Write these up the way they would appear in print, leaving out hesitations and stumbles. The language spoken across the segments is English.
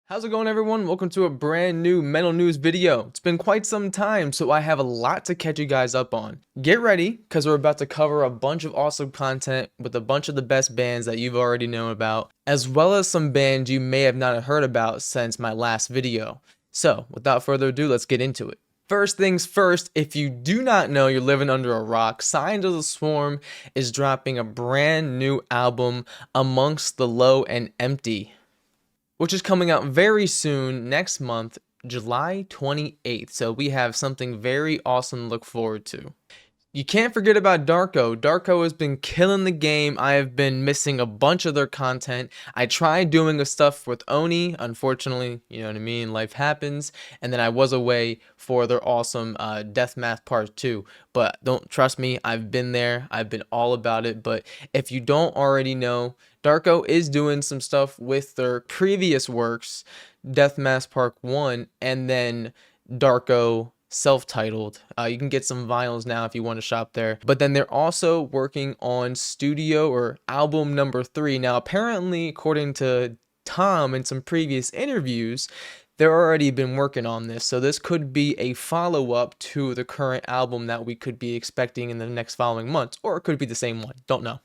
How's it going, everyone? Welcome to a brand new metal news video. It's been quite some time, so I have a lot to catch you guys up on. Get ready, because we're about to cover a bunch of awesome content with a bunch of the best bands that you've already known about, as well as some bands you may have not heard about since my last video. So, without further ado, let's get into it. First things first, if you do not know, you're living under a rock. Signs of the Swarm is dropping a brand new album, Amongst the Low and Empty, which is coming out very soon, next month, July 28th. So we have something very awesome to look forward to. You can't forget about Darko. Darko has been killing the game. I have been missing a bunch of their content. I tried doing the stuff with Oni. Unfortunately, you know what I mean, life happens. And then I was away for their awesome Deathmatch Part 2. But don't trust me, I've been there. I've been all about it. But if you don't already know, Darko is doing some stuff with their previous works, Deathmatch Part 1, and then Darko self-titled. You can get some vinyls now if you want to shop there. But then they're also working on studio or album number 3. Now, apparently, according to Tom in some previous interviews, they're already been working on this. So this could be a follow-up to the current album that we could be expecting in the next following months. Or it could be the same one. Don't know.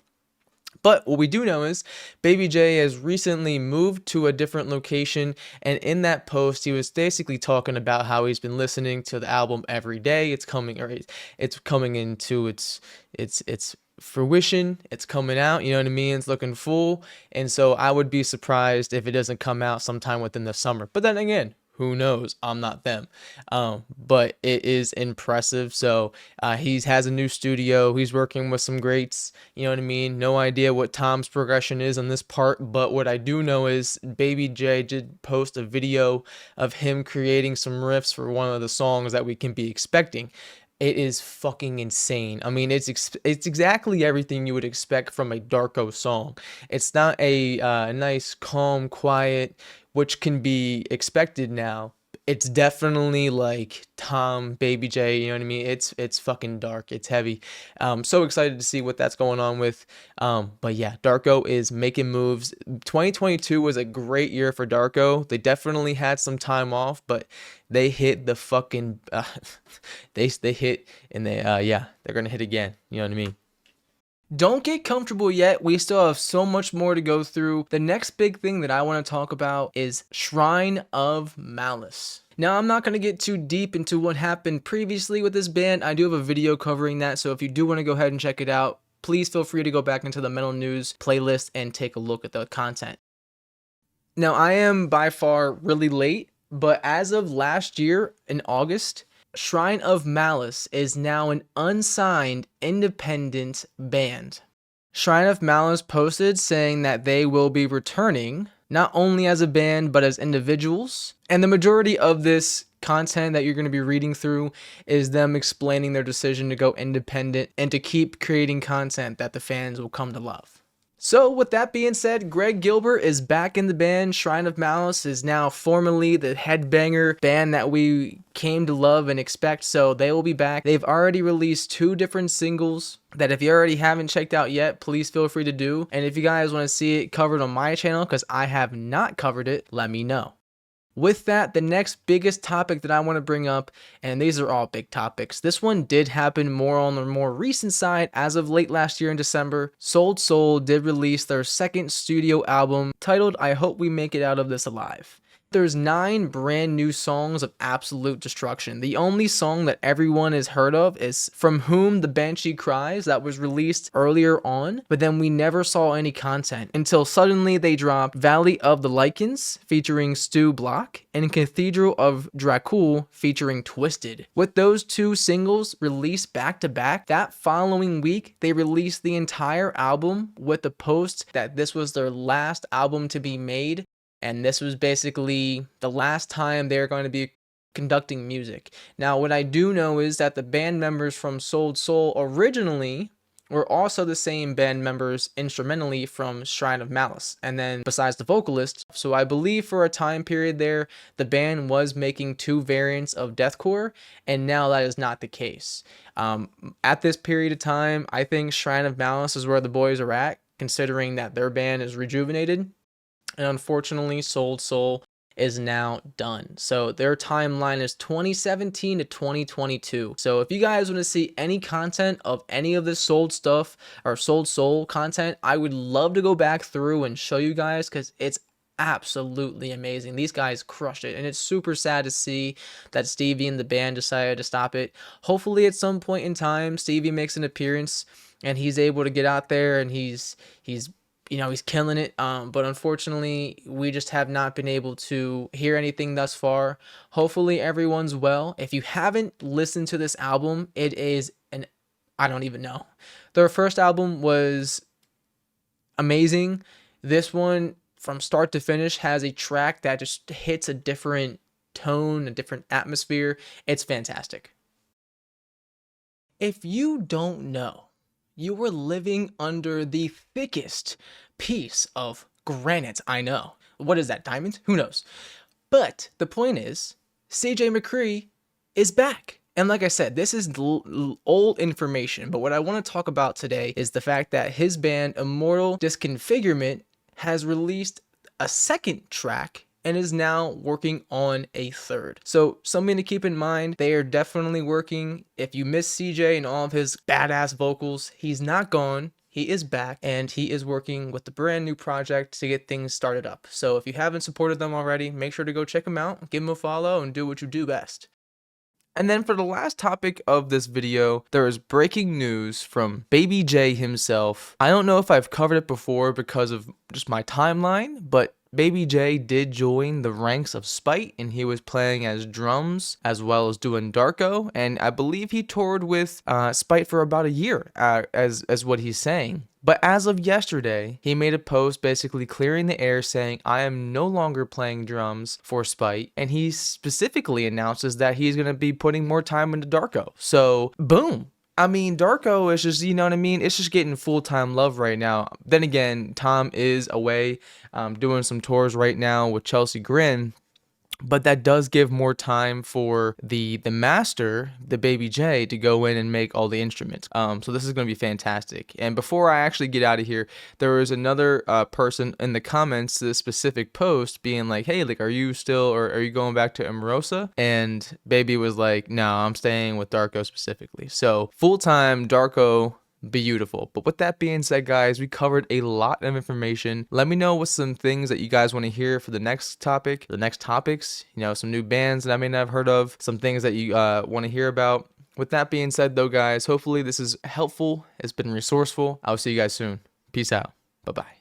But what we do know is Baby J has recently moved to a different location, and in that post he was basically talking about how he's been listening to the album every day. It's coming into its fruition. It's coming out, you know what I mean? It's looking full. And so I would be surprised if it doesn't come out sometime within the summer. But then again, who knows? I'm not them. But it is impressive. So he has a new studio. He's working with some greats. You know what I mean? No idea what Tom's progression is on this part. But what I do know is Baby J did post a video of him creating some riffs for one of the songs that we can be expecting. It is fucking insane. I mean, it's exactly everything you would expect from a Darko song. It's not a nice, calm, quiet, which can be expected now. It's definitely like Tom, Baby J, you know what I mean? It's fucking dark. It's heavy. So excited to see what that's going on with. But yeah, Darko is making moves. 2022 was a great year for Darko. They definitely had some time off, but they hit the fucking they hit, and yeah, they're gonna hit again. You know what I mean? Don't get comfortable yet. We still have so much more to go through. The next big thing that I want to talk about is Shrine of Malice. Now, I'm not going to get too deep into what happened previously with this band. I do have a video covering that, so if you do want to go ahead and check it out, please feel free to go back into the Metal News playlist and take a look at the content. Now, I am by far really late, but as of last year in August, Shrine of Malice is now an unsigned independent band. Shrine of Malice posted saying that they will be returning not only as a band but as individuals, and the majority of this content that you're going to be reading through is them explaining their decision to go independent and to keep creating content that the fans will come to love. So with that being said, Greg Gilbert is back in the band. Shrine of Malice is now formally the headbanger band that we came to love and expect, so they will be back. They've already released 2 different singles that if you already haven't checked out yet, please feel free to do. And if you guys want to see it covered on my channel, because I have not covered it, let me know. With that, the next biggest topic that I want to bring up, and these are all big topics. This one did happen more on the more recent side. As of late last year in December, Sold Soul did release their second studio album titled I Hope We Make It Out of This Alive. There's 9 brand new songs of absolute destruction. The only song that everyone has heard of is From Whom the Banshee Cries, that was released earlier on, but then we never saw any content until suddenly they dropped Valley of the Lycans featuring Stu Block and Cathedral of Dracul featuring Twisted. With those 2 singles released back to back, that following week they released the entire album with the post that this was their last album to be made. And this was basically the last time they're going to be conducting music. Now, what I do know is that the band members from Sold Soul originally were also the same band members instrumentally from Shrine of Malice, and then besides the vocalist. So I believe for a time period there, the band was making 2 variants of deathcore, and now that is not the case. At this period of time, I think Shrine of Malice is where the boys are at, considering that their band is rejuvenated. And unfortunately, Sold Soul is now done. So their timeline is 2017 to 2022. So if you guys want to see any content of any of this sold stuff or sold soul content, I would love to go back through and show you guys, because it's absolutely amazing. These guys crushed it, and it's super sad to see that Stevie and the band decided to stop it. Hopefully at some point in time Stevie makes an appearance and he's able to get out there and he's killing it. But unfortunately we just have not been able to hear anything thus far. Hopefully everyone's well. If you haven't listened to this album, it is I don't even know. Their first album was amazing. This one, from start to finish, has a track that just hits a different tone, a different atmosphere. It's fantastic. If you don't know, you were living under the thickest piece of granite I know. What is that, diamond? Who knows? But the point is, CJ McCree is back. And like I said, this is old information, but what I want to talk about today is the fact that his band, Immortal Disconfigurement, has released a second track and is now working on a third. So something to keep in mind, they are definitely working. If you miss CJ and all of his badass vocals, he's not gone. He is back, and he is working with the brand new project to get things started up. So if you haven't supported them already, make sure to go check them out, give them a follow, and do what you do best. And then for the last topic of this video, there is breaking news from Baby J himself. I don't know if I've covered it before because of just my timeline, but Baby J did join the ranks of Spite, and he was playing as drums as well as doing Darko, and I believe he toured with Spite for about a year, as what he's saying. But as of yesterday, he made a post basically clearing the air saying, I am no longer playing drums for Spite, and he specifically announces that he's going to be putting more time into Darko. So, boom. I mean, Darko is just, you know what I mean? It's just getting full-time love right now. Then again, Tom is away doing some tours right now with Chelsea Grin. But that does give more time for the master, the Baby J, to go in and make all the instruments. So this is going to be fantastic. And before I actually get out of here, there was another person in the comments to this specific post being like, hey, like, are you still, or are you going back to Amorosa? And Baby was like, no, I'm staying with Darko specifically. So full-time Darko, beautiful. But with that being said, guys, we covered a lot of information. Let me know what's some things that you guys want to hear for the next topic, the next topics, you know, some new bands that I may not have heard of, some things that you want to hear about. With that being said, though, guys, hopefully this is helpful. It's been resourceful. I'll see you guys soon. Peace out. Bye-bye.